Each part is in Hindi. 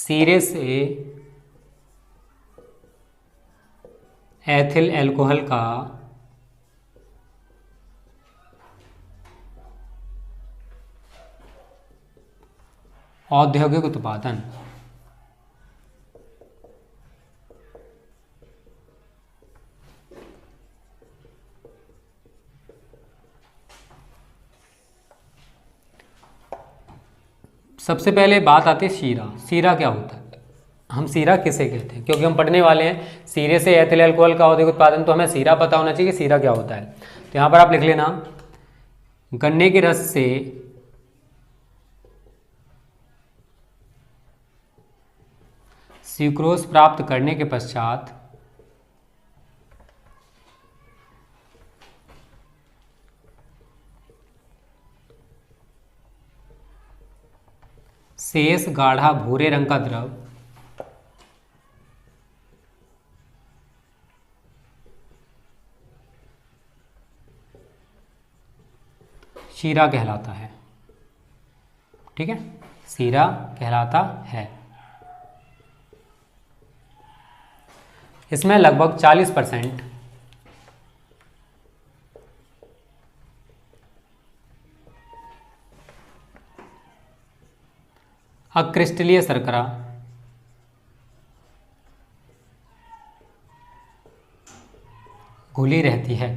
सीरे से एथिल अल्कोहल का औद्योगिक उत्पादन सबसे पहले बात आती है शीरा। शीरा क्या होता है, हम शीरा किसे कहते हैं, क्योंकि हम पढ़ने वाले हैं सीरे से एथिल अल्कोहल का औद्योगिक उत्पादन, तो हमें शीरा पता होना चाहिए कि शीरा क्या होता है। तो यहाँ पर आप लिख लेना, गन्ने के रस से सुक्रोज प्राप्त करने के पश्चात शेष गाढ़ा भूरे रंग का द्रव शीरा कहलाता है। ठीक है, शीरा कहलाता है। इसमें लगभग 40% अक्रिस्टलीय शर्करा घुली रहती है।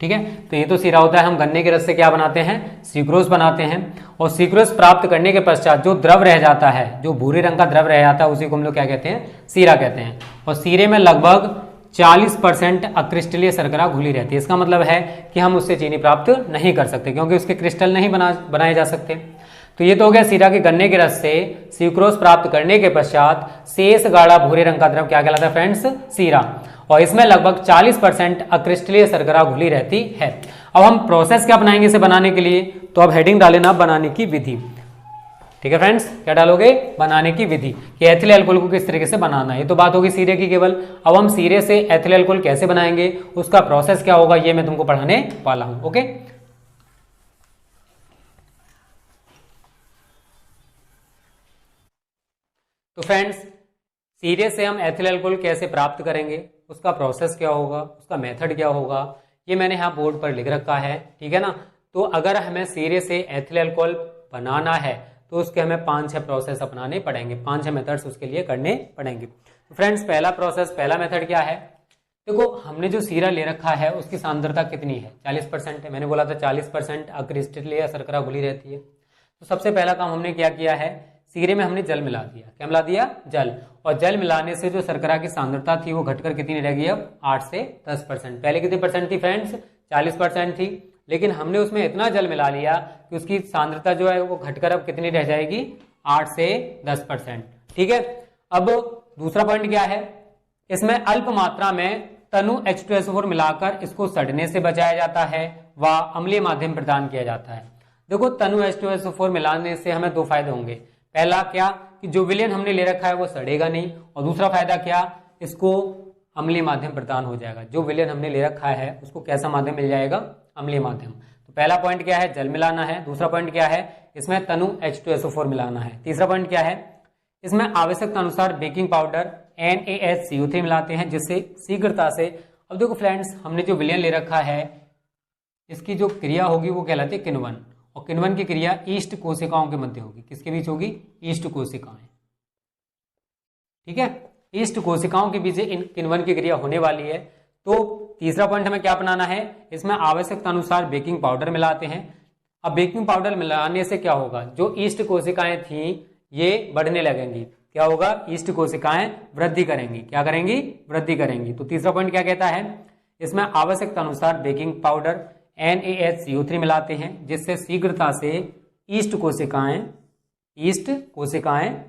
ठीक है, तो ये तो शीरा होता है। हम गन्ने के रस से क्या बनाते हैं, सुक्रोज बनाते हैं, और सुक्रोज प्राप्त करने के पश्चात जो द्रव रह जाता है, जो भूरे रंग का द्रव रह जाता है, उसी को हम लोग क्या कहते हैं, शीरा कहते हैं। और शीरे में लगभग 40% अक्रिस्टलीय शर्करा घुली रहती है। इसका मतलब है कि हम उससे चीनी प्राप्त नहीं कर सकते, क्योंकि उसके क्रिस्टल नहीं बनाए जा सकते। तो ये तो हो गया शीरा के गन्ने के रस से सुक्रोज प्राप्त करने के पश्चात शेष गाढ़ा भूरे रंग का द्रव क्या कहलाता है फ्रेंड्स, शीरा। और इसमें लगभग 40% अक्रिस्टलीय शर्करा घुली रहती है। अब हम प्रोसेस क्या अपनाएंगे इसे बनाने के लिए, तो अब हेडिंग डालेना बनाने की विधि। ठीक है फ्रेंड्स, क्या डालोगे, बनाने की विधि, कि एथिल अल्कोहल को किस तरीके से बनाना है। ये तो बात होगी शीरे की केवल। अब हम शीरे से एथिल अल्कोहल कैसे बनाएंगे, उसका प्रोसेस क्या होगा, ये मैं तुमको पढ़ाने वाला हूं। ओके, तो फ्रेंड्स, शीरे से हम एथिल अल्कोहल कैसे प्राप्त करेंगे, उसका प्रोसेस क्या होगा, उसका मेथड क्या होगा, ये मैंने यहाँ बोर्ड पर लिख रखा है। ठीक है ना। तो अगर हमें शीरे से एथिल अल्कोहल बनाना है तो उसके हमें 5-6 प्रोसेस अपनाने पड़ेंगे, 5-6 मेथड्स उसके लिए करने पड़ेंगे। तो फ्रेंड्स, पहला प्रोसेस, पहला मेथड क्या है, देखो हमने जो शीरा ले रखा है उसकी सांद्रता कितनी है, 40% है। मैंने बोला था 40% अक्रिस्टलीय शर्करा घुली रहती है। तो सबसे पहला काम हमने क्या किया है, शीरे में हमने जल मिला दिया। क्या मिला दिया, जल। और जल मिलाने से जो शर्करा की सांद्रता थी वो घटकर कितनी रह गई, अब 8 से 10%। पहले कितनी परसेंट थी फ्रेंड्स, 40% थी, लेकिन हमने उसमें इतना जल मिला लिया कि उसकी सांद्रता जो है वो घटकर अब कितनी रह जाएगी, 8 से 10%। ठीक है। अब दूसरा पॉइंट क्या है, इसमें अल्प मात्रा में तनु H2SO4 मिलाकर इसको सड़ने से बचाया जाता है व अम्लीय माध्यम प्रदान किया जाता है। देखो तनु H2SO4 मिलाने से हमें 2 फायदे होंगे। पहला क्या, कि जो विलयन हमने ले रखा है वो सड़ेगा नहीं, और दूसरा फायदा क्या, इसको अम्लीय माध्यम प्रदान हो जाएगा। जो विलयन हमने ले रखा है उसको कैसा माध्यम मिल जाएगा, अम्लीय माध्यम। तो पहला पॉइंट क्या है, जल मिलाना है। दूसरा पॉइंट क्या है, इसमें तनु H2SO4 मिलाना है। तीसरा पॉइंट क्या है, इसमें आवश्यकता अनुसार बेकिंग पाउडर NaHCO3 मिलाते हैं, जिससे शीघ्रता से, अब देखो फ्रेंड्स, हमने जो विलयन ले रखा है इसकी जो क्रिया होगी वो कहलाती है किण्वन, और किण्वन की क्रिया ईस्ट कोशिकाओं के मध्य होगी। किसके बीच होगी, ईस्ट कोशिकाएं। ठीक है, ईस्ट कोशिकाओं के बीच इन किण्वन की क्रिया होने वाली है। तो तीसरा पॉइंट हमें क्या अपनाना है, इसमें आवश्यकता अनुसार बेकिंग पाउडर मिलाते हैं। अब बेकिंग पाउडर मिलाने से क्या होगा, जो ईस्ट कोशिकाएं थी ये बढ़ने लगेंगी। क्या होगा, ईस्ट कोशिकाएं वृद्धि करेंगी। क्या करेंगी, वृद्धि करेंगी। तो तीसरा पॉइंट क्या कहता है, इसमें आवश्यकता अनुसार बेकिंग पाउडर NaHCO3 मिलाते हैं, जिससे शीघ्रता से ईस्ट कोशिकाएं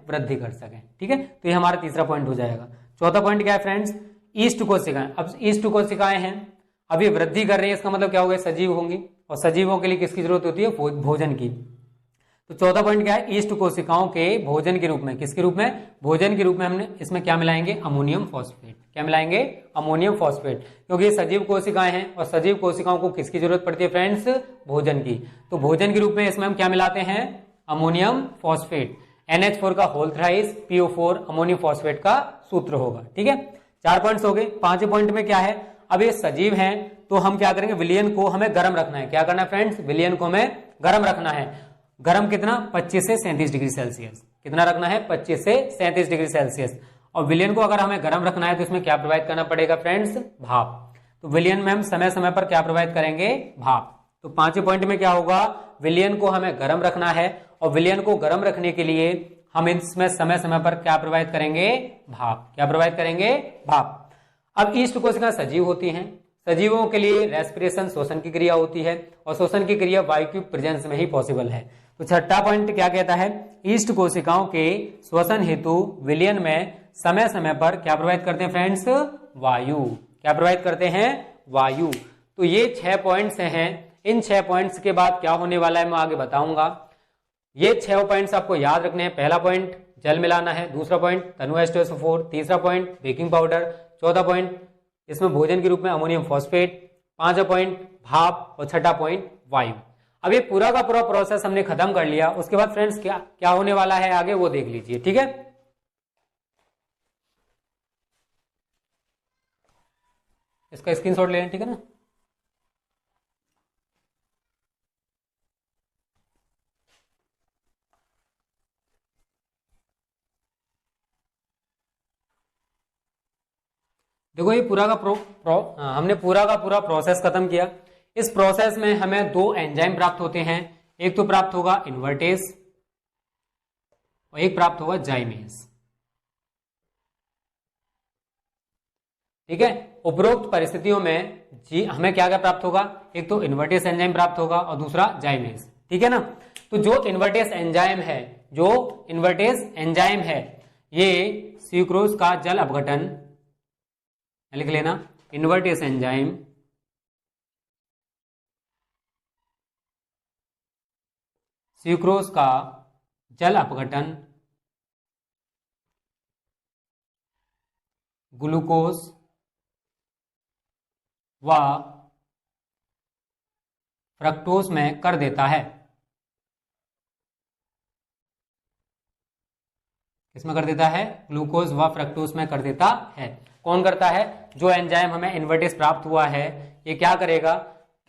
वृद्धि कर सकें। ठीक है, तो ये हमारा तीसरा पॉइंट हो जाएगा। चौथा पॉइंट क्या है फ्रेंड्स, ईस्ट कोशिकाएं। अब ईस्ट कोशिकाएं हैं, अभी वृद्धि कर रही है, इसका मतलब क्या होगा, सजीव होंगी, और सजीवों के लिए किसकी जरूरत होती है, भोजन की। तो चौथा पॉइंट क्या है, ईस्ट कोशिकाओं के भोजन के रूप में, किसके रूप में, भोजन के रूप में हमने इसमें क्या मिलाएंगे, अमोनियम फॉस्फेट। क्या मिलाएंगे, अमोनियम फॉस्फेट, क्योंकि ये सजीव कोशिकाएं हैं, और सजीव कोशिकाओं को किसकी जरूरत पड़ती है फ्रेंड्स, भोजन की। तो भोजन के रूप में इसमें हम क्या मिलाते हैं, अमोनियम फॉस्फेट, NH4 का whole thrice PO4 ammonium phosphate का सूत्र होगा। ठीक है, 4 पॉइंट्स हो गए। 5वें पॉइंट में क्या है, अब ये सजीव हैं तो हम क्या करेंगे, विलयन को हमें गर्म रखना है। क्या करना है फ्रेंड्स, विलयन को हमें गर्म रखना है। गर्म कितना, 25 से 37 डिग्री सेल्सियस। कितना रखना है, 25 से 37 डिग्री सेल्सियस। और विलयन को अगर हमें गर्म रखना है तो इसमें क्या प्रोवाइड करना पड़ेगा फ्रेंड्स, भाप। तो विलयन में हम समय समय पर क्या प्रोवाइड करेंगे, भाप। तो 5वें पॉइंट में क्या होगा, विलयन को हमें गर्म रखना है और विलयन को गर्म रखने के लिए हम इसमें समय समय पर क्या प्रोवाइड करेंगे, भाप। क्या प्रोवाइड करेंगे, भाप। अब ईस्ट कोशिकाएं सजीव होती हैं, सजीवों के लिए रेस्पिरेशन श्वसन की क्रिया होती है और श्वसन की क्रिया वायु की प्रेजेंस में ही पॉसिबल है। तो 6वां पॉइंट क्या कहता है, ईस्ट कोशिकाओं के श्वसन हेतु विलयन में समय समय पर क्या प्रोवाइड करते हैं फ्रेंड्स, वायु। क्या प्रोवाइड करते हैं, वायु। तो ये 6 पॉइंट्स हैं। इन 6 पॉइंट्स के बाद क्या होने वाला है मैं आगे बताऊंगा। ये 6 पॉइंट्स आपको याद रखने हैं। पहला पॉइंट जल मिलाना है, दूसरा पॉइंट तनु H2SO4, तीसरा पॉइंट बेकिंग पाउडर, चौथा पॉइंट इसमें भोजन के रूप में अमोनियम फॉस्फेट, 5वां पॉइंट भाप और 6वां पॉइंट वायु। अब ये पूरा का पूरा प्रोसेस हमने खत्म कर लिया। उसके बाद फ्रेंड्स क्या क्या होने वाला है आगे वो देख लीजिए। ठीक है, इसका स्क्रीनशॉट ले लें। ठीक है ना, देखो ये पूरा का हमने पूरा का पूरा प्रोसेस खत्म किया। इस प्रोसेस में हमें 2 एंजाइम प्राप्त होते हैं। एक तो प्राप्त होगा इन्वर्टेस और एक प्राप्त होगा जाइमेस। ठीक है, उपरोक्त परिस्थितियों में जी हमें क्या क्या प्राप्त होगा, एक तो इन्वर्टेस एंजाइम प्राप्त होगा और दूसरा जाइमेस। ठीक है ना, तो जो इन्वर्टेस एंजाइम है ये स्यूक्रोज का जल अपघटन, लिख लेना, इन्वर्टेस एंजाइम स्यूक्रोज का जल अपघटन ग्लूकोज व फ्रक्टोज में कर देता है। किसमें कर देता है, ग्लूकोज व फ्रक्टोज में कर देता है। कौन करता है, जो एंजाइम हमें इन्वर्टेस प्राप्त हुआ है ये क्या करेगा,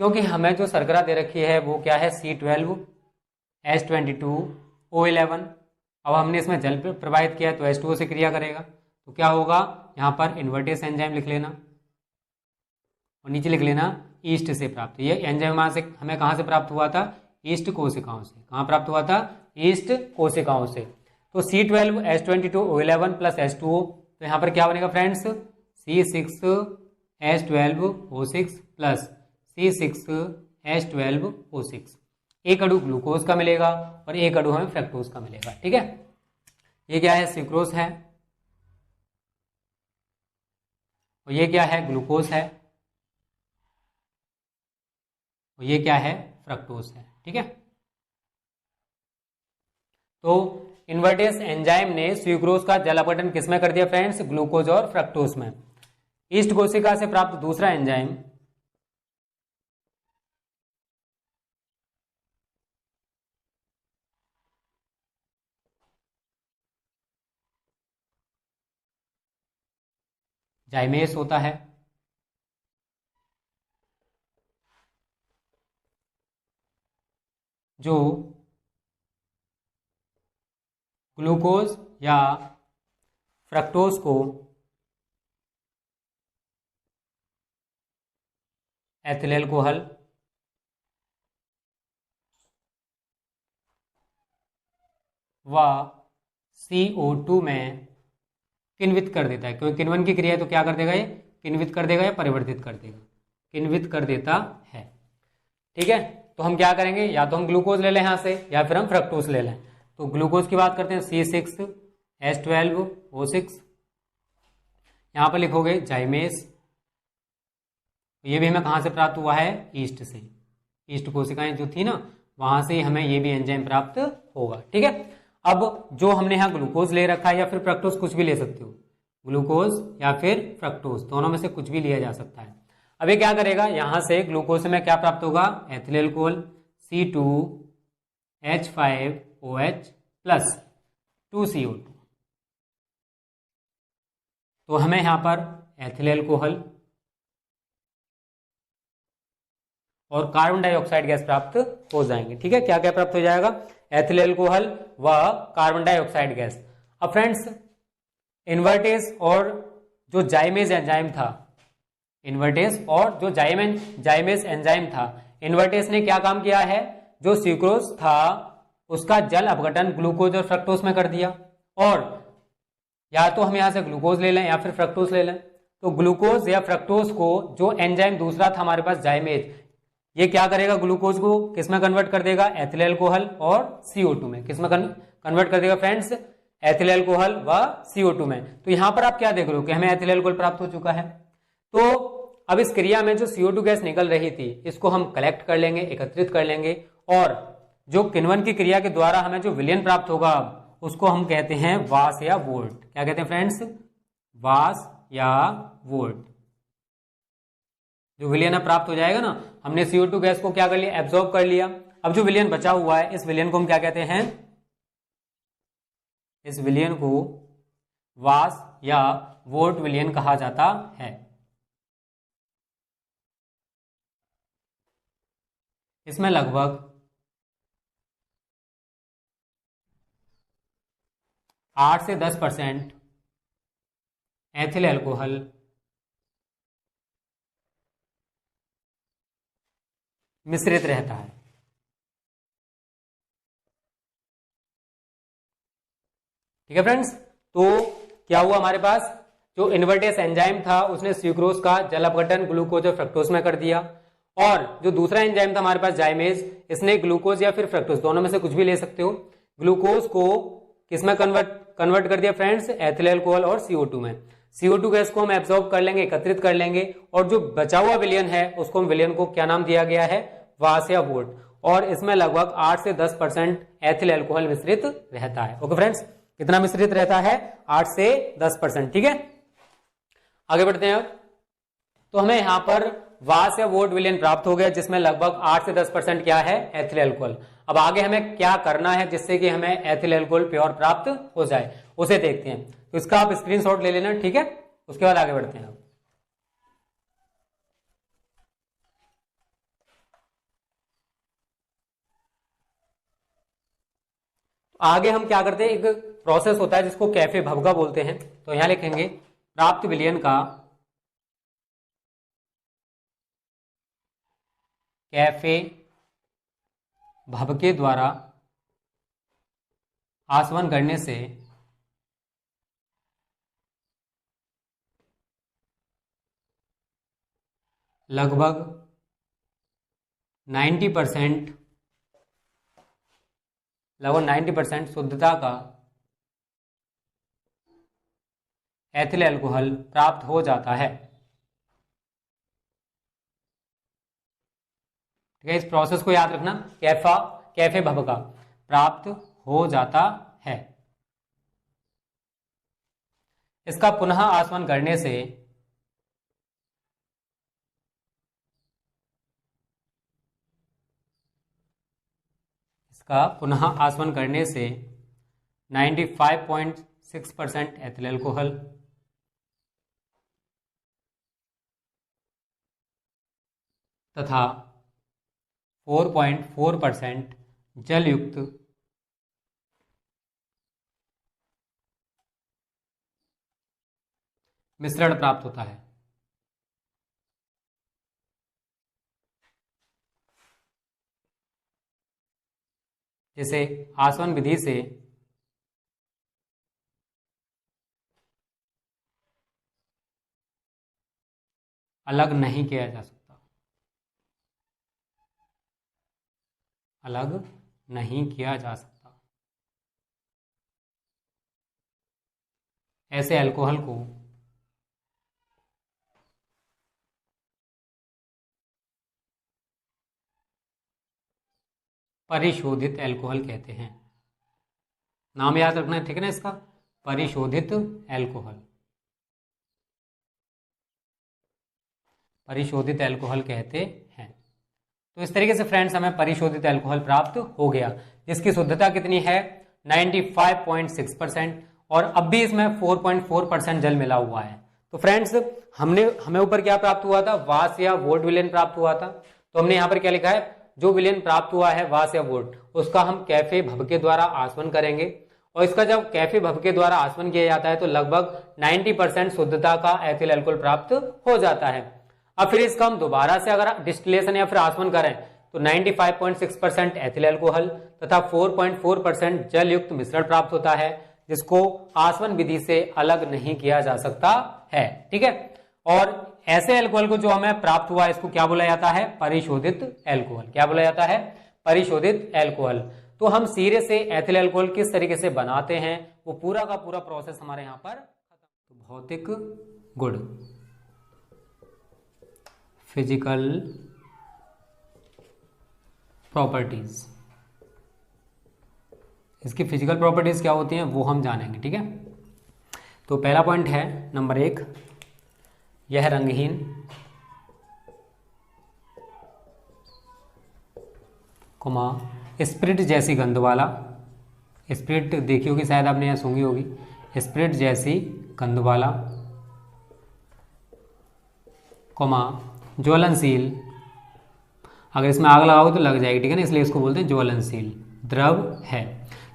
क्योंकि हमें जो शर्करा दे रखी है वो क्या है C12 H22 O11। अब हमने इसमें जल प्रवाहित किया तो H2O से क्रिया करेगा। तो क्या होगा, यहाँ पर इन्वर्टेस एंजाइम लिख लेना और नीचे लिख लेना ईस्ट से प्राप्त। ये एंजाइम हमें कहाँ से प्राप्त हुआ था, ईस्ट कोशिकाओं से। कहाँ प्राप्त हुआ था, ईस्ट कोशिकाओं से। तो C12 H22 O11 plus H2O, तो यहाँ पर क्या बनेगा friends, C6 H12O6 plus C6 H12O6। एक अणु ग्लूकोज का मिलेगा और एक अणु हमें फ्रक्टोज का मिलेगा। ठीक है, ये क्या है, सुक्रोज है और ये क्या है, ग्लूकोज है और ये क्या है, फ्रक्टोज है। ठीक है, तो इन्वर्टेस एंजाइम ने स्यूक्रोज का जल अपघटन किसमें कर दिया फ्रेंड्स, ग्लूकोज और फ्रक्टोज में। ईस्ट कोशिका से प्राप्त दूसरा एंजाइम जाइमेस होता है। जो ग्लूकोज या फ्रक्टोज को एथिल अल्कोहल व CO2 में किण्वित कर देता है। क्योंकि किण्वन की क्रिया है तो क्या कर देगा, ये किण्वित कर देगा या परिवर्तित कर देगा, किण्वित कर देता है। ठीक है, तो हम क्या करेंगे, या तो हम ग्लूकोज ले लें यहाँ से या फिर हम फ्रक्टोज ले लें। तो ग्लूकोज की बात करते हैं C6 H12O6, यहाँ पर लिखोगे जाइमेस। ये भी हमें कहाँ से प्राप्त हुआ है, ईस्ट से। ईस्ट कोशिकाएं जो थी ना वहां से हमें ये भी एंजाइम प्राप्त होगा। ठीक है, अब जो हमने यहाँ ग्लूकोज ले रखा है या फिर फ्रक्टोज, कुछ भी ले सकते हो, ग्लूकोज या फिर फ्रक्टोज दोनों में से कुछ भी लिया जा सकता है। अब ये क्या करेगा, यहां से ग्लूकोज में क्या प्राप्त होगा, ethyl alcohol C2H5 OH plus 2CO2। तो हमें यहां पर एथिल एल्कोहल और कार्बन डाइऑक्साइड गैस प्राप्त हो जाएंगे। ठीक है, क्या क्या प्राप्त हो जाएगा? एथिल एल्कोहल व कार्बन डाइऑक्साइड गैस। अब फ्रेंड्स, इन्वर्टेज और जो जाइमेज एंजाइम था, इन्वर्टेज और जो जाइमेज एंजाइम था, इन्वर्टेज ने क्या काम किया है? जो सुक्रोज था उसका जल अपघटन ग्लूकोज और फ्रक्टोज में कर दिया, और या तो हम यहां से ग्लूकोज ले लें या फिर फ्रक्टोज ले लें। तो ग्लूकोज या फ्रक्टोज को जो एंजाइम दूसरा था हमारे पास जाइमेज, ये क्या करेगा? ग्लूकोज को किस में कन्वर्ट कर देगा? एथिल एल्कोहल और CO2 में। किस में कन्वर्ट कर देगा फ्रेंड्स? एथिल एल्कोहल व CO2 में। तो यहां पर आप क्या देख रहे हो कि हमें एथिल एल्कोहल प्राप्त हो चुका है। तो अब इस क्रिया में जो CO2 गैस निकल रही थी, इसको हम कलेक्ट कर लेंगे, एकत्रित कर लेंगे, और जो किण्वन की क्रिया के द्वारा हमें जो विलयन प्राप्त होगा उसको हम कहते हैं वास या वोल्ट। क्या कहते हैं फ्रेंड्स? वास या वोल्ट। जो विलयन प्राप्त हो जाएगा ना, हमने CO2 गैस को क्या कर लिया? एब्जॉर्ब कर लिया। अब जो विलयन बचा हुआ है, इस विलयन को हम क्या कहते हैं? इस विलयन को वास या वोल्ट विलयन कहा जाता है। इसमें लगभग 8 से 10% एथिल एल्कोहल मिश्रित रहता है। ठीक है फ्रेंड्स, तो क्या हुआ हमारे पास? जो इन्वर्टेज एंजाइम था उसने सुक्रोज का जल अपघटन ग्लूकोज और फ्रक्टोज में कर दिया, और जो दूसरा एंजाइम था हमारे पास जाइमेज, इसने ग्लूकोज या फिर फ्रक्टोज, दोनों में से कुछ भी ले सकते हो, ग्लूकोज को किसमें कन्वर्ट कर दिया फ्रेंड्स? एथिल एल्कोहल और CO2 में। CO2 गैस को हम एब्जॉर्ब कर लेंगे, एकत्रित कर लेंगे, और जो बचा हुआ विलयन है उसको हम विलयन को क्या नाम दिया गया है? वास या वोल्ट। और इसमें लगभग 8 से 10% एथिल एल्कोहल मिश्रित रहता है। ओके फ्रेंड्स, कितना मिश्रित रहता है? 8 से 10%। ठीक है, आगे बढ़ते हैं। अब तो हमें यहां पर वास या वोल्ट विलयन प्राप्त हो गया, जिसमें लगभग 8 से 10% क्या है? Ethyl alcohol. अब आगे हमें क्या करना है जिससे कि हमें एथिल एल्कोहल प्योर प्राप्त हो जाए, उसे देखते हैं। तो इसका आप स्क्रीनशॉट ले लेना। ठीक है, उसके बाद आगे बढ़ते हैं। अब आगे हम क्या करते हैं? एक प्रोसेस होता है जिसको कैफे भबका बोलते हैं। तो यहां लिखेंगे प्राप्त विलयन का कैफे भबके द्वारा आसवन करने से लगभग 90% शुद्धता का एथिल एल्कोहल प्राप्त हो जाता है। ठीक है, इस प्रोसेस को याद रखना, कैफे भबका प्राप्त हो जाता है। इसका पुनः आसवन करने से इसका पुनः आसवन करने से 95.6% एथिल एल्कोहल तथा 4.4% जलयुक्त मिश्रण प्राप्त होता है। जिसे आसवन विधि से अलग नहीं किया जा सकता, अलग नहीं किया जा सकता। ऐसे अल्कोहल को परिशोधित अल्कोहल कहते हैं। नाम याद रखना है, ठीक है ना इसका? परिशोधित अल्कोहल, परिशोधित अल्कोहल कहते हैं। तो इस तरीके से फ्रेंड्स हमें परिशोधित अल्कोहल प्राप्त हो गया, जिसकी शुद्धता कितनी है 95.6%, और अब भी इसमें 4.4% जल मिला हुआ है। तो फ्रेंड्स हमें ऊपर क्या प्राप्त हुआ था, वास या वोट विलयन प्राप्त हुआ था। तो हमने यहाँ पर क्या लिखा है, जो विलयन प्राप्त हुआ है वास या वोट, उसका हम कैफे भव के द्वारा आसवन करेंगे, और इसका जब कैफे भव के द्वारा आसवन किया जाता है तो लगभग 90% शुद्धता का एथिल अल्कोहल प्राप्त हो जाता है। अब फिर इसका हम दोबारा से अगर डिस्टिलेशन या फिर आसवन करें तो 95.6% एथिल अल्कोहल तथा 4.4% जल युक्त मिश्रण प्राप्त होता है, जिसको आसवन विधि से अलग नहीं किया जा सकता है। ठीक है, और ऐसे अल्कोहल को जो हमें प्राप्त हुआ इसको क्या बोला जाता है, परिशोधित अल्कोहल। क्या बोला जाता है, परिशोधित अल्कोहल। तो हम सिरे से एथिल अल्कोहल किस तरीके से बनाते हैं वो पूरा का पूरा प्रोसेस हमारे यहां पर खत्म। तो भौतिक गुण, फिजिकल प्रॉपर्टीज, इसकी फिजिकल प्रॉपर्टीज क्या होती हैं वो हम जानेंगे। ठीक है, तो पहला पॉइंट है नंबर 1, यह रंगहीन, कोमा स्प्रिट जैसी गंध वाला, स्प्रिट देखी होगी शायद आपने यहाँ सूंघी होगी, स्प्रिट जैसी गंध वाला, कोमा ज्वलनशील, अगर इसमें आग लगाओगे तो लग जाएगी, ठीक है ना, इसलिए इसको बोलते हैं ज्वलनशील द्रव है।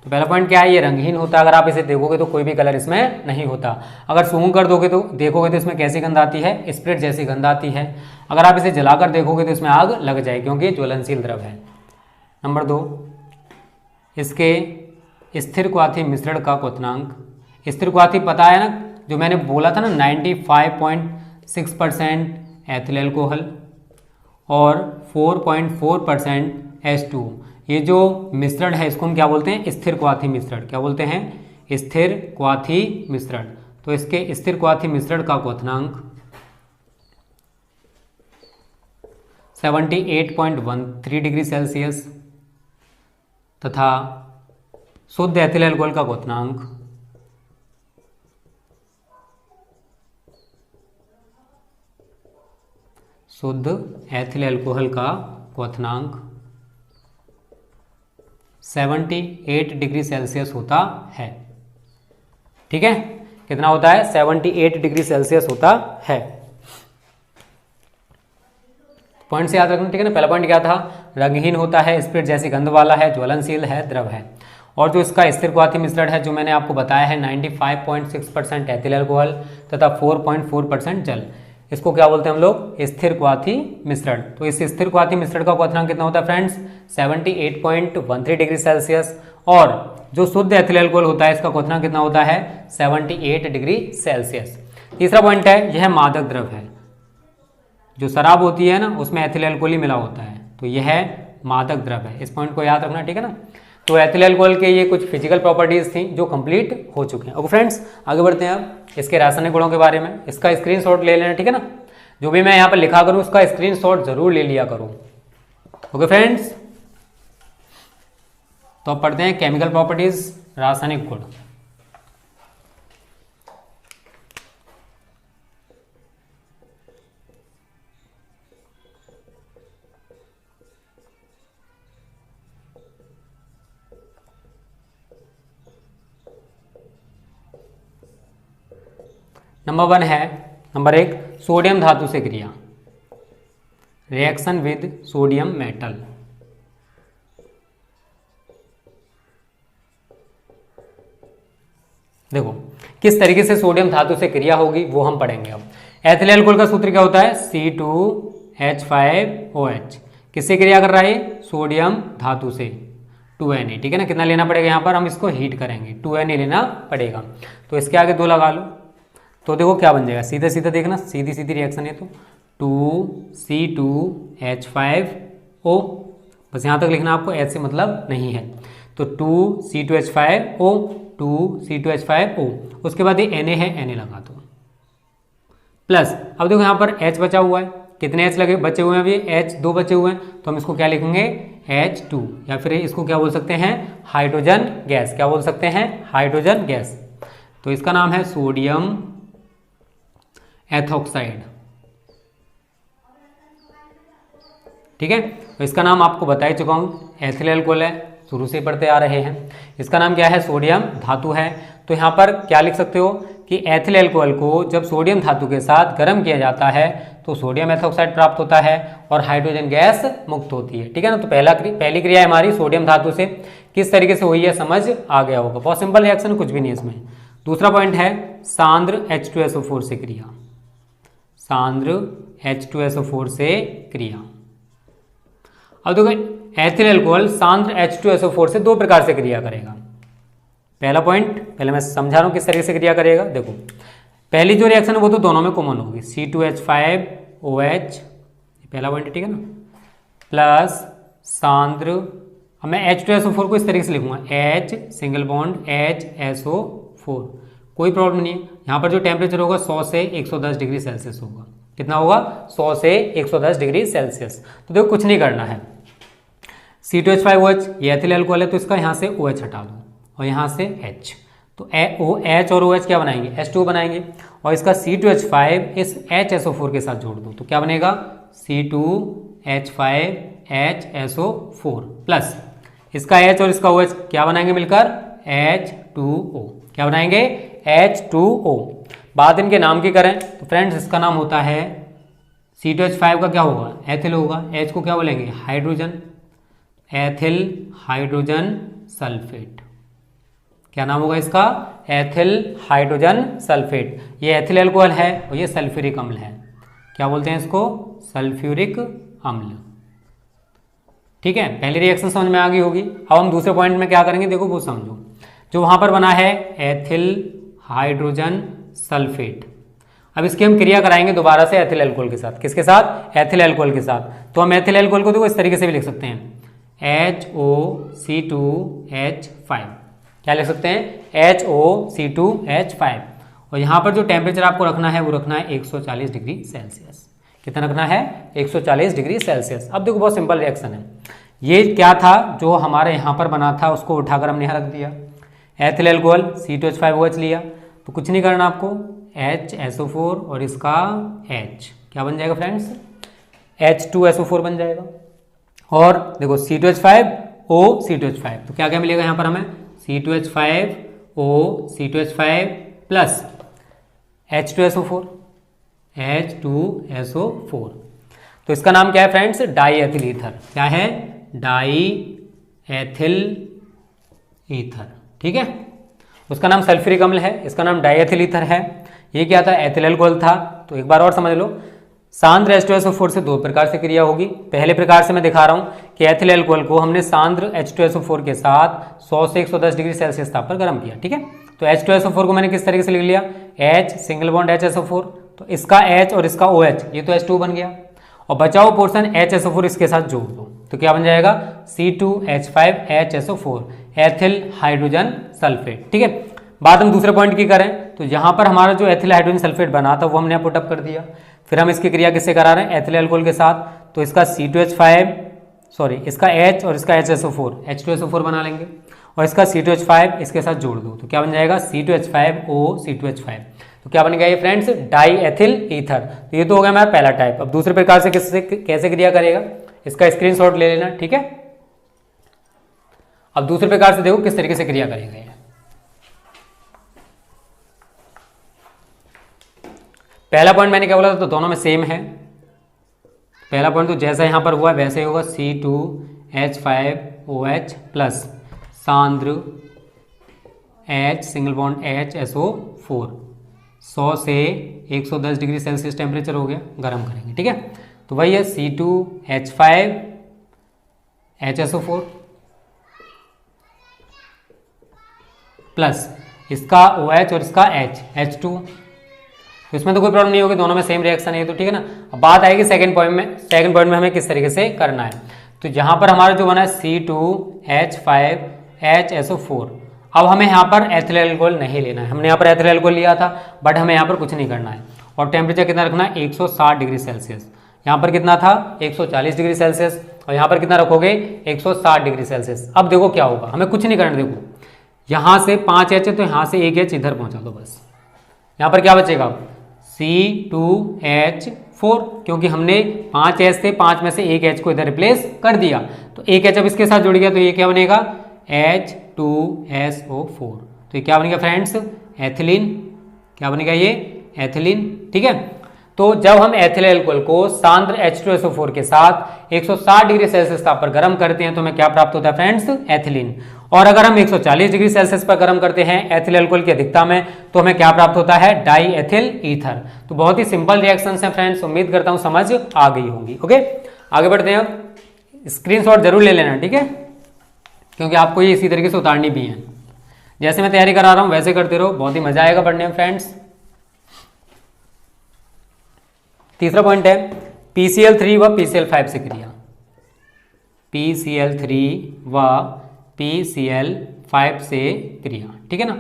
तो पहला पॉइंट क्या है, ये रंगहीन होता है। अगर आप इसे देखोगे तो कोई भी कलर इसमें नहीं होता। अगर सूंघ कर दोगे तो देखोगे तो इसमें कैसी गंध आती है, स्प्रिट जैसी गंध आती है। अगर आप इसे जलाकर देखोगे तो इसमें आग लग जाएगी क्योंकि ज्वलनशील द्रव है। नंबर 2, इसके स्थिर क्वाथी मिश्रण का क्वथनांक। स्थिर क्वाथी पता है ना, जो मैंने बोला था ना 95.6% एथिल अल्कोहल और 4.4% H2, ये जो मिश्रण है इसको हम क्या बोलते हैं, स्थिर क्वाथी मिश्रण। क्या बोलते हैं, स्थिर क्वाथी मिश्रण। तो इसके स्थिर क्वाथी मिश्रण का क्वथनांक 78.13 डिग्री सेल्सियस तथा शुद्ध एथिल अल्कोहल का क्वथनांक 78 डिग्री सेल्सियस होता है। ठीक है, कितना होता है, 78 डिग्री सेल्सियस होता है। पॉइंट से याद रखना, ठीक है ना। पहला पॉइंट क्या था, रंगहीन होता है, स्प्रिट जैसी गंध वाला है, ज्वलनशील है, द्रव है। और जो इसका स्थिर क्वाथी मिश्रण है जो मैंने आपको बताया है 95.6% एथिल अल्कोहल तथा 4.4% जल, इसको क्या बोलते हैं हम लोग, स्थिर क्वाथी मिश्रण। तो इस स्थिर क्वाथी मिश्रण का क्वथनांक कितना होता है फ्रेंड्स, 78.13 डिग्री सेल्सियस। और जो शुद्ध एथिल अल्कोहल होता है इसका क्वथनांक कितना होता है, 78 डिग्री सेल्सियस। तीसरा पॉइंट है, यह मादक द्रव है। जो शराब होती है ना उसमें एथिल अल्कोहल ही मिला होता है, तो यह मादक द्रव है। इस पॉइंट को याद रखना, ठीक है ना। तो एथिल अल्कोहल के ये कुछ फिजिकल प्रॉपर्टीज थी जो कंप्लीट हो चुके हैं। ओके फ्रेंड्स, आगे बढ़ते हैं अब इसके रासायनिक गुणों के बारे में। इसका स्क्रीनशॉट ले लेना, ठीक है ना। जो भी मैं यहाँ पर लिखा करूँ उसका स्क्रीनशॉट जरूर ले लिया करूँ। ओके फ्रेंड्स, तो अब पढ़ते हैं केमिकल प्रॉपर्टीज, रासायनिक गुण। नंबर 1 सोडियम धातु से क्रिया, रिएक्शन विद सोडियम मेटल। देखो किस तरीके से सोडियम धातु से क्रिया होगी वो हम पढ़ेंगे अब। एथिल अल्कोहल का सूत्र क्या होता है, C2H5OH। किससे क्रिया कर रहा है, सोडियम धातु से, 2Na। ठीक है ना, कितना लेना पड़ेगा यहाँ पर, हम इसको हीट करेंगे, 2Na लेना पड़ेगा। तो इसके आगे 2 लगा लो, तो देखो क्या बन जाएगा, सीधे सीधे देखना, सीधी सीधी रिएक्शन है। तो 2C2H5O, बस यहाँ तक लिखना आपको, H से मतलब नहीं है। तो 2C2H5O, 2C2H5O, उसके बाद ये Na है, Na लगा दो, प्लस अब देखो यहाँ पर H बचा हुआ है, कितने H लगे बचे हुए हैं, अभी H 2 बचे हुए हैं, तो हम इसको क्या लिखेंगे, H2, या फिर इसको क्या बोल सकते हैं, हाइड्रोजन गैस। क्या बोल सकते हैं, हाइड्रोजन गैस। तो इसका नाम है सोडियम एथॉक्साइड। ठीक है। तो इसका नाम आपको बता ही चुका हूँ, एथिल अल्कोहल है, शुरू से पढ़ते आ रहे हैं। इसका नाम क्या है, सोडियम धातु है। तो यहाँ पर क्या लिख सकते हो कि एथिल अल्कोहल को जब सोडियम धातु के साथ गर्म किया जाता है तो सोडियम एथोक्साइड प्राप्त होता है और हाइड्रोजन गैस मुक्त होती है, ठीक है ना। तो पहली क्रिया हमारी सोडियम धातु से किस तरीके से हुई है समझ आ गया होगा, बहुत सिंपल रिएक्शन, कुछ भी नहीं इसमें। दूसरा पॉइंट है सांद्र H2SO4 से क्रिया, सांद्र H2SO4 से क्रिया। अब देखो एथिल अल्कोहल सांद्र H2SO4 से दो प्रकार से क्रिया करेगा। पहला पॉइंट पहले मैं समझा रहा हूं किस तरीके से क्रिया करेगा। देखो पहली जो रिएक्शन है वो तो दोनों में कॉमन होगी, C2H5OH, पहला पॉइंट, ठीक है ना, प्लस सांद्र, अब मैं H2SO4 को इस तरीके से लिखूंगा, H सिंगल बॉन्ड HSO4, कोई प्रॉब्लम नहीं है। यहाँ पर जो टेम्परेचर होगा 100 से 110 डिग्री सेल्सियस होगा। कितना होगा, 100 से 110 डिग्री सेल्सियस। तो देखो कुछ नहीं करना है, C2H5OH ये एथिल अल्कोहल है तो इसका यहाँ से OH हटा दो और यहाँ से H, तो H और OH क्या बनाएंगे, H2 बनाएंगे। और इसका C2H5 इस HSO4 के साथ जोड़ दो तो क्या बनेगा, C2H5HSO4 प्लस इसका H और इसका OH क्या बनाएंगे मिलकर, H2O, क्या बनाएंगे, H2O। बात इनके नाम की करें तो फ्रेंड्स इसका नाम होता है, C2H5 का क्या होगा, एथिल होगा, H को क्या बोलेंगे, हाइड्रोजन, एथिल हाइड्रोजन सल्फेट, क्या नाम होगा इसका, एथिल हाइड्रोजन सल्फेट। ये एथिल अल्कोहल है और ये सल्फ्यूरिक अम्ल है, क्या बोलते हैं इसको, सल्फ्यूरिक अम्ल, ठीक है। पहली रिएक्शन समझ में आ गई होगी। अब हम दूसरे पॉइंट में क्या करेंगे, देखो वो समझो, जो वहां पर बना है एथिल हाइड्रोजन सल्फेट। अब इसकी हम क्रिया कराएंगे दोबारा से एथिल अल्कोहल के साथ, किसके साथ, एथिल अल्कोहल के साथ। तो हम एथिल अल्कोहल को देखो इस तरीके से भी लिख सकते हैं, HOC2H5, क्या लिख सकते हैं, HOC2H5। और यहाँ पर जो टेम्परेचर आपको रखना है वो रखना है 140 डिग्री सेल्सियस। कितना रखना है, 140 डिग्री सेल्सियस। अब देखो बहुत सिंपल रिएक्शन है, ये क्या था जो हमारे यहाँ पर बना था उसको उठाकर हमने यहाँ रख दिया, एथिल अल्कोहल C2H5OH लिया, तो कुछ नहीं करना आपको, HSO4 और इसका H क्या बन जाएगा फ्रेंड्स, H2SO4 बन जाएगा। और देखो C2H5O C2H5, तो क्या क्या मिलेगा यहाँ पर हमें, C2H5O C2H5 plus H2SO4 H2SO4। तो इसका नाम क्या है फ्रेंड्स, डाई एथिल ईथर, क्या है, डाई एथिल ईथर, ठीक है। उसका नाम सल्फ्यूरिक अम्ल है, इसका नाम डाई एथिल ईथर है। ये क्या था, एथिल अल्कोहल था। तो एक बार और समझ लो, सांद्र H2SO4 से दो प्रकार से क्रिया होगी। पहले प्रकार से मैं दिखा रहा हूँ कि एथिल अल्कोहल को हमने सांद्र H2SO4 के साथ 100 से 110 डिग्री सेल्सियस ताप पर गर्म किया, ठीक है। तो H2SO4 को मैंने किस तरीके से लिख लिया, H सिंगल बॉन्ड HSO4, तो इसका H और इसका OH ये तो H2 बन गया, और बचा हुआ पोर्शन HSO4 इसके साथ जोड़ दो तो क्या बन जाएगा, C2H5HSO4 एथिल हाइड्रोजन सल्फेट, ठीक है। बात हम दूसरे पॉइंट की करें तो यहाँ पर हमारा जो एथिल हाइड्रोजन सल्फेट बना था वो हमने पुटअप कर दिया। फिर हम इसकी क्रिया किससे करा रहे हैं, एथिल अल्कोहल के साथ। तो इसका इसका H और इसका HSO4 H2SO4 बना लेंगे और इसका C2H5 इसके साथ जोड़ दो तो क्या बन जाएगा, C2H5O C2H5। तो क्या बनेगा ये फ्रेंड्स, डाई एथिल ईथर। तो ये तो हो गया हमारा पहला टाइप। अब दूसरे प्रकार से कैसे क्रिया करेगा, इसका स्क्रीनशॉट ले लेना, ठीक है। अब दूसरे प्रकार से देखो किस तरीके से क्रिया करेगा ये। पहला पॉइंट मैंने क्या बोला था, तो दोनों में सेम है। पहला पॉइंट तो जैसा यहां पर हुआ वैसे ही होगा, C2H5OH प्लस सांद्र H सिंगल बॉन्ड HSO4 100 से 110 डिग्री सेल्सियस टेम्परेचर हो गया, गर्म करेंगे, ठीक है। तो वही है C2H5HSO4 प्लस इसका OH और इसका H2। तो इसमें तो कोई प्रॉब्लम नहीं होगी, दोनों में सेम रिएक्शन है, तो ठीक है ना। अब बात आएगी सेकंड पॉइंट में। सेकंड पॉइंट में हमें किस तरीके से करना है, तो यहाँ पर हमारा जो बना है C2H5HSO4। अब हमें यहाँ पर एथिल अल्कोहल नहीं लेना है, हमने यहाँ पर एथिल अल्कोहल लिया था बट हमें यहाँ पर कुछ नहीं करना है। और टेम्परेचर कितना रखना है, 160 डिग्री सेल्सियस। यहाँ पर कितना था, 140 डिग्री सेल्सियस, और यहाँ पर कितना रखोगे, 160 डिग्री सेल्सियस। अब देखो क्या होगा, हमें कुछ नहीं करना। देखो यहाँ से 5 H है तो यहाँ से 1 H इधर पहुँचा दो बस। यहाँ पर क्या बचेगा, C2H 4, क्योंकि हमने 5 H थे, 5 में से एक H को इधर रिप्लेस कर दिया, तो एक H अब इसके साथ जुड़ गया, तो ये क्या बनेगा H2SO4। तो ये क्या बनेगा फ्रेंड्स, एथिलीन। क्या बनेगा ये, एथिलीन। ठीक है, तो जब हम एथिल अल्कोहल को सांद्र H2SO4 के साथ 160 डिग्री सेल्सियस ताप पर गर्म करते हैं तो हमें क्या प्राप्त होता है फ्रेंड्स, एथिलीन। और अगर हम 140 डिग्री सेल्सियस पर गर्म करते हैं एथिल अल्कोहल की अधिकता में तो हमें क्या प्राप्त होता है, डाई एथिल ईथर। तो बहुत ही सिंपल रिएक्शंस हैं फ्रेंड्स, उम्मीद करता हूं समझ आ गई होंगी। ओके, आगे बढ़ते हैं। अब स्क्रीनशॉट जरूर ले लेना, ठीक है, क्योंकि आपको ये इसी तरीके से उतारनी भी है। जैसे मैं तैयारी करा रहा हूं वैसे करते रहो, बहुत ही मजा आएगा पढ़ने में फ्रेंड्स। तीसरा पॉइंट है PCl3 व PCl5 से क्रिया। PCl3 व PCl5 से क्रिया, ठीक है ना।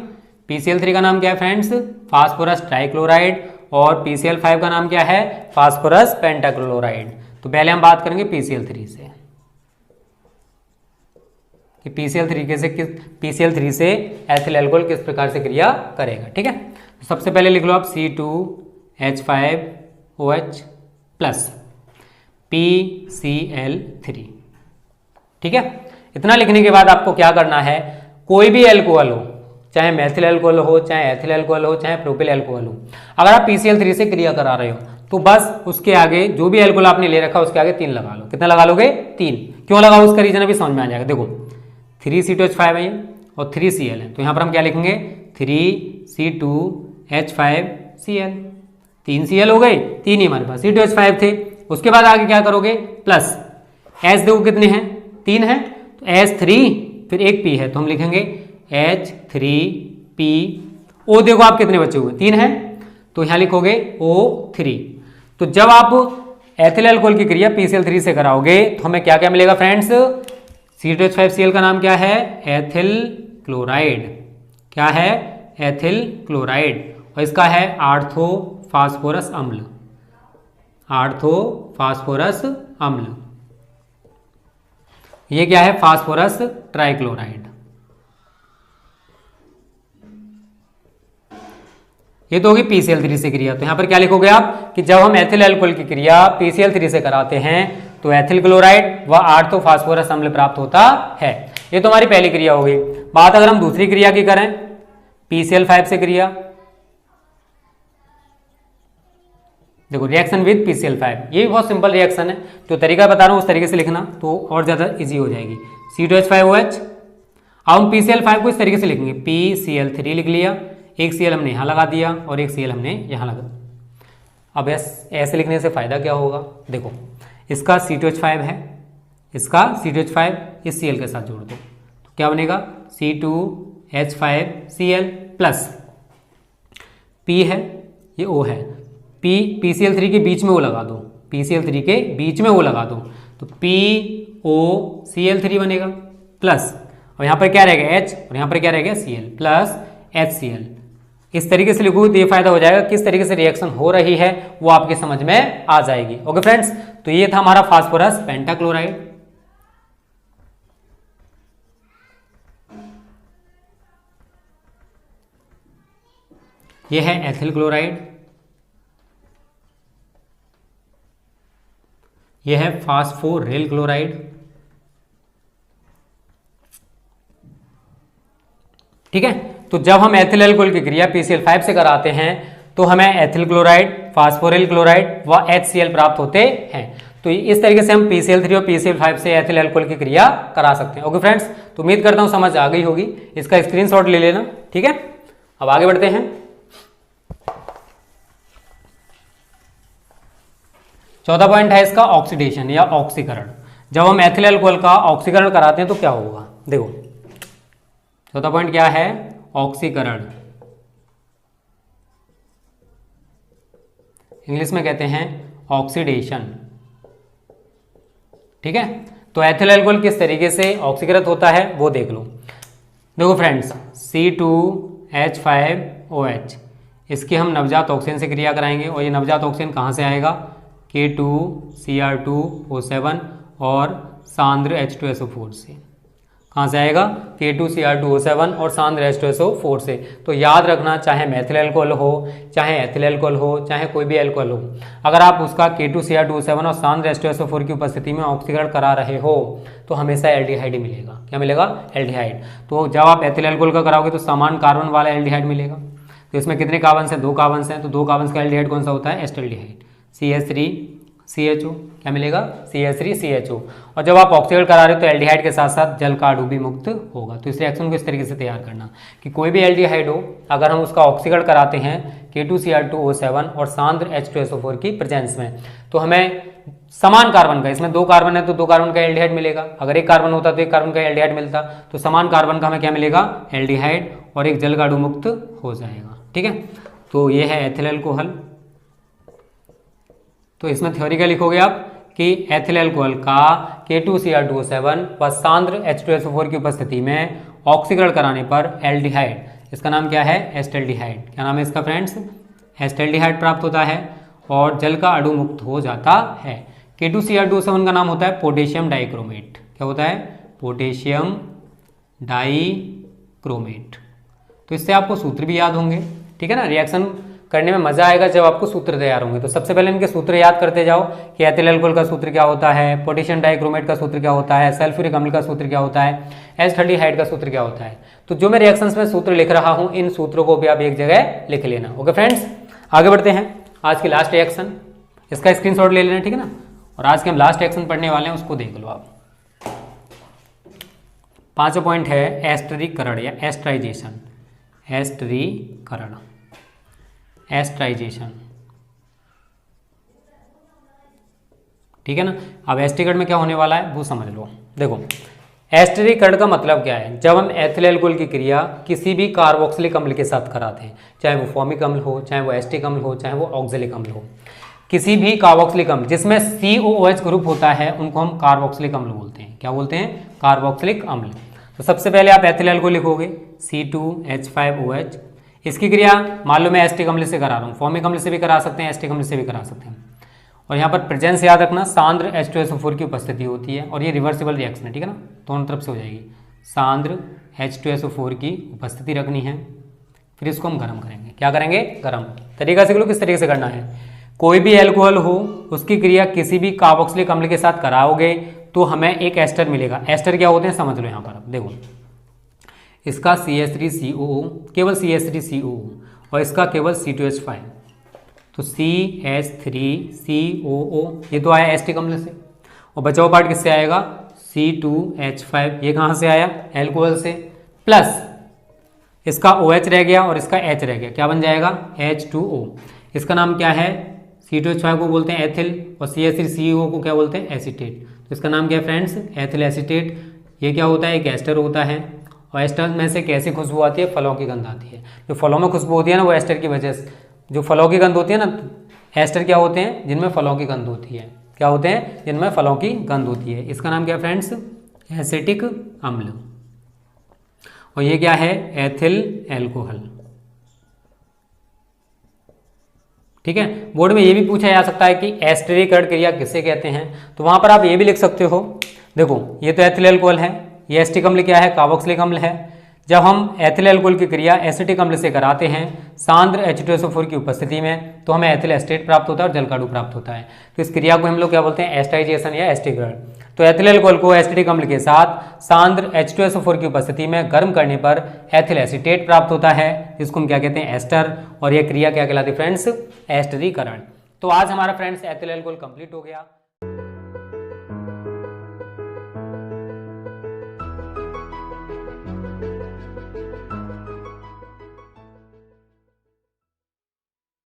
PCl3 का नाम क्या है फ्रेंड्स, फास्फोरस ट्राइक्लोराइड, और PCl5 का नाम क्या है, फास्फोरस पेंटाक्लोराइड। तो पहले हम बात करेंगे PCl3 से कि PCl3 से एथिल अल्कोहल किस प्रकार से क्रिया करेगा। ठीक है, तो सबसे पहले लिख लो आप C2H5OH प्लस PCl3। ठीक है, इतना लिखने के बाद आपको क्या करना है, कोई भी अल्कोहल हो, चाहे मेथिल अल्कोहल हो, चाहे एथिल अल्कोहल हो, चाहे प्रोपिल अल्कोहल हो, अगर आप PCl3 से क्रिया करा रहे हो तो बस उसके आगे जो भी अल्कोहल आपने ले रखा उसके आगे 3 लगा लो। कितना लगा लोगे, 3। क्यों लगाओ उसका रीजन अभी समझ में आ जाएगा। देखो 3C2H5 है और 3Cl है, तो यहाँ पर हम क्या लिखेंगे, 3C2H5Cl। 3 Cl हो गए, 3 ही हमारे पास C2H5 थे। उसके बाद आगे क्या करोगे, प्लस H देखो कितने हैं, 3 है, तो H3 फिर एक P है, तो हम लिखेंगे H3P। O देखो आप कितने बचे हुए, 3 है, तो यहाँ लिखोगे O3। तो जब आप एथिल अल्कोहल की क्रिया PCl3 से कराओगे तो हमें क्या क्या मिलेगा फ्रेंड्स, C2H5Cl का नाम क्या है, एथिल क्लोराइड। क्या है, एथिल क्लोराइड, और इसका है आर्थो फास्फोरस अम्ल। आर्थो फास्फोरस अम्ल, ये क्या है, फास्फोरस ट्राइक्लोराइड। ये तो होगी PCl3 से क्रिया। तो यहां पर क्या लिखोगे आप कि जब हम एथिल अल्कोहल की क्रिया PCl3 से कराते हैं तो एथिल क्लोराइड व आर्थो फास्फोरस अम्ल प्राप्त होता है। ये तो हमारी पहली क्रिया हो गई। बात अगर हम दूसरी क्रिया की करें, PCl5 से क्रिया, देखो रिएक्शन विद PCl5, ये भी बहुत सिंपल रिएक्शन है, जो तरीका बता रहा हूं उस तरीके से लिखना तो और ज्यादा इजी हो जाएगी। C2H5OH, अब हम PCl5 को इस तरीके से लिखेंगे, PCl3 लिख लिया, एक Cl हमने यहाँ लगा दिया और एक Cl हमने यहाँ लगा। अब ऐसे लिखने से फायदा क्या होगा, देखो इसका C2H5 है, इसका C2H5 इस Cl के साथ जोड़ दो, तो क्या बनेगा, C2H5Cl प्लस P है, ये O है, PCl3 के बीच में वो लगा दो, PCl3 के बीच में वो लगा दो, तो POCl3 बनेगा प्लस, और यहाँ पर क्या रहेगा H और यहाँ पर क्या रहेगा Cl प्लस HCl। इस तरीके से लिखोगे तो ये फायदा हो जाएगा, किस तरीके से रिएक्शन हो रही है वो आपके समझ में आ जाएगी। ओके फ्रेंड्स, तो ये था हमारा फास्फोरस पेंटाक्लोराइड। ये है एथिल क्लोराइड, ये है फास्फोरिल क्लोराइड। ठीक है, तो जब हम एथिल अल्कोहल की क्रिया PCl5 से कराते हैं तो हमें एथिल क्लोराइड, फास्फोरिल क्लोराइड व HCl प्राप्त होते हैं। तो इस तरीके से हम PCl3 और PCl5 से एथिल अल्कोहल की क्रिया करा सकते हैं। ओके फ्रेंड्स, तो उम्मीद करता हूं समझ आ गई होगी, इसका स्क्रीनशॉट ले लेना। ठीक है, अब आगे बढ़ते हैं। चौथा पॉइंट है इसका ऑक्सीडेशन या ऑक्सीकरण। जब हम एथिल अल्कोहल का ऑक्सीकरण कराते हैं तो क्या होगा, देखो चौथा पॉइंट क्या है, ऑक्सीकरण। इंग्लिश में कहते हैं ऑक्सीडेशन। ठीक है, तो एथिल अल्कोहल किस तरीके से ऑक्सीकृत होता है वो देख लो। देखो फ्रेंड्स, C2H5OH, इसकी हम नवजात ऑक्सीजन से क्रिया कराएंगे, और ये नवजात ऑक्सीजन कहाँ से आएगा, K2Cr2O7 और सांद्र H2SO4 से। कहाँ से आएगा, K2Cr2O7 और सांद्र H2SO4 से। तो याद रखना, चाहे मेथिल एल्कोहल हो, चाहे एथिल एल्कोहल हो, चाहे कोई भी एल्कोहल हो, अगर आप उसका K2Cr2O7 और सांद्र H2SO4 की उपस्थिति में ऑक्सीकरण करा रहे हो तो हमेशा एल्डिहाइड ही मिलेगा। क्या मिलेगा, एल्डिहाइड। तो जब आप एथिल एल्कोहल का कराओगे तो समान कार्बन वाला एल्डिहाइड मिलेगा। तो इसमें कितने कार्बन हैं, 2 कार्बन हैं, तो 2 कार्बन का एल्डिहाइड कौन सा होता है, एस्टल्डिहाइड, CH3CHO। क्या मिलेगा, CH3CHO। और जब आप ऑक्सीकरण करा रहे हो तो एल्डिहाइड के साथ साथ जल का अणु भी मुक्त होगा। तो इस रिएक्शन को इस तरीके से तैयार करना कि कोई भी एल्डिहाइड हो, अगर हम उसका ऑक्सीकरण कराते हैं K2Cr2O7 और सांद्र H2SO4 की प्रेजेंस में, तो हमें समान कार्बन का, इसमें 2 कार्बन है तो 2 कार्बन का एल्डिहाइड मिलेगा। अगर 1 कार्बन होता तो 1 कार्बन का एल्डिहाइड मिलता, तो समान कार्बन का हमें क्या मिलेगा, एल्डिहाइड, और एक जल का अणु मुक्त हो जाएगा। ठीक है, तो ये है एथिल अल्कोहल। तो इसमें थ्योरी क्या लिखोगे आप कि एथिल अल्कोहल का K2Cr2O7 व सांद्र H2SO4 की उपस्थिति में ऑक्सीकरण कराने पर एल्डिहाइड, इसका नाम क्या है, एस्टल्डिहाइड। क्या नाम है इसका फ्रेंड्स, एस्टल्डिहाइड प्राप्त होता है और जल का अणु मुक्त हो जाता है। K2Cr2O7 का नाम होता है पोटेशियम डाइक्रोमेट। क्या होता है, पोटेशियम डाइक्रोमेट। तो इससे आपको सूत्र भी याद होंगे। ठीक है ना, रिएक्शन करने में मजा आएगा जब आपको सूत्र तैयार होंगे। तो सबसे पहले इनके सूत्र याद करते जाओ कि एथिल अल्कोहल का सूत्र क्या होता है, पोटेशियम डाइक्रोमेट का सूत्र क्या होता है, सल्फ्यूरिक अम्ल का सूत्र क्या होता है, एस्टल्डिहाइड का सूत्र क्या होता है। तो जो मैं रिएक्शंस में सूत्र लिख रहा हूं, इन सूत्रों को भी आप एक जगह लिख लेना। ओके फ्रेंड्स, आगे बढ़ते हैं। आज की लास्ट रिएक्शन, इसका स्क्रीनशॉट ले लेना, ठीक है ना। और आज के हम लास्ट रिएक्शन पढ़ने वाले हैं, उसको देख लो आप। 5वां पॉइंट है एस्टरीकरण या एस्टराइजेशन। एस्टरीकरण, एस्टराइजेशन, ठीक है ना। अब एस्टरीकरण में क्या होने वाला है वो समझ लो। देखो, एस्टरीकरण का मतलब क्या है, जब हम एथिल अल्कोहल की क्रिया किसी भी कार्बोक्सिलिक अम्ल के साथ कराते हैं, चाहे वो फॉर्मिक अम्ल हो, चाहे वो एस्टिक अम्ल हो, चाहे वो ऑक्जेलिक अम्ल हो, किसी भी कार्बोक्सिलिक अम्ल जिसमें COOH ग्रुप होता है उनको हम कार्बोक्सिलिक अम्ल बोलते हैं। क्या बोलते हैं, कार्बोक्सिलिक अम्ल। तो सबसे पहले आप एथिल अल्कोहल लिखोगे C2H5OH। इसकी क्रिया मान लो मैं एस्टिक अम्ल से करा रहा हूँ, फॉर्मिक अम्ल से भी करा सकते हैं, एस्टिक अम्ल से भी करा सकते हैं। और यहाँ पर प्रेजेंस याद रखना, सांद्र H2SO4 की उपस्थिति होती है और ये रिवर्सिबल रिएक्शन है, ठीक है ना, दोनों तरफ से हो जाएगी। सांद्र H2SO4 की उपस्थिति रखनी है, फिर इसको हम गर्म करेंगे। क्या करेंगे, गर्म। तरीका सीख लो किस तरीके से करना है। कोई भी एल्कोहल हो, उसकी क्रिया किसी भी कार्बोक्सिलिक अम्ल के साथ कराओगे तो हमें एक एस्टर मिलेगा। एस्टर क्या होते हैं समझ लो। यहाँ पर देखो, इसका CH3COO, केवल CH3COO, और इसका केवल C2H5। तो CH3COO ये तो आया एस्टिक अम्ल से, और बचा हुआ पार्ट किससे आएगा, C2H5। ये कहाँ से आया, एल्कोहल से, प्लस इसका OH रह गया और इसका H रह गया। क्या बन जाएगा, H2O। इसका नाम क्या है, C2H5 को बोलते हैं एथिल और CH3COO को क्या बोलते हैं, एसीटेट। तो इसका नाम क्या है फ्रेंड्स, एथिल एसीटेट। ये क्या होता है, एक एस्टर होता है, और एस्टर में से कैसी खुशबू आती है, फलों की गंध आती है। जो फलों में खुशबू होती है ना, वो एस्टर की वजह से, जो फलों की गंध होती है ना, एस्टर क्या होते हैं, जिनमें फलों की गंध होती है। क्या होते हैं, जिनमें फलों की गंध होती है। इसका नाम क्या है फ्रेंड्स, एसिटिक अम्ल। और ये क्या है, एथिल अल्कोहल। ठीक है, बोर्ड में ये भी पूछा जा सकता है कि एस्टरीकरण क्रिया किसे कहते हैं, तो वहां पर आप ये भी लिख सकते हो। देखो, ये तो एथिल अल्कोहल है, ये एस्टिक अम्ल क्या है, कार्बोक्सिलिक अम्ल है। जब हम एथिल अल्कोहल की क्रिया एसिटिक अम्ल से कराते हैं सांद्र H2SO4 की उपस्थिति में, तो हमें एथिल एस्टेट प्राप्त होता है और जल का अणु प्राप्त होता है। तो इस क्रिया को हम लोग क्या बोलते हैं, एस्टराइजेशन या एस्टरीकरण। तो एथिल अल्कोहल को एसिटिक अम्ल के साथ सांद्र H2SO4 की उपस्थिति में गर्म करने पर एथिल एसीटेट प्राप्त होता है, जिसको हम क्या कहते हैं, एस्टर। और यह क्रिया क्या कहलाती है फ्रेंड्स, एस्टरीकरण। तो आज हमारा फ्रेंड्स एथिल अल्कोहल कंप्लीट हो गया।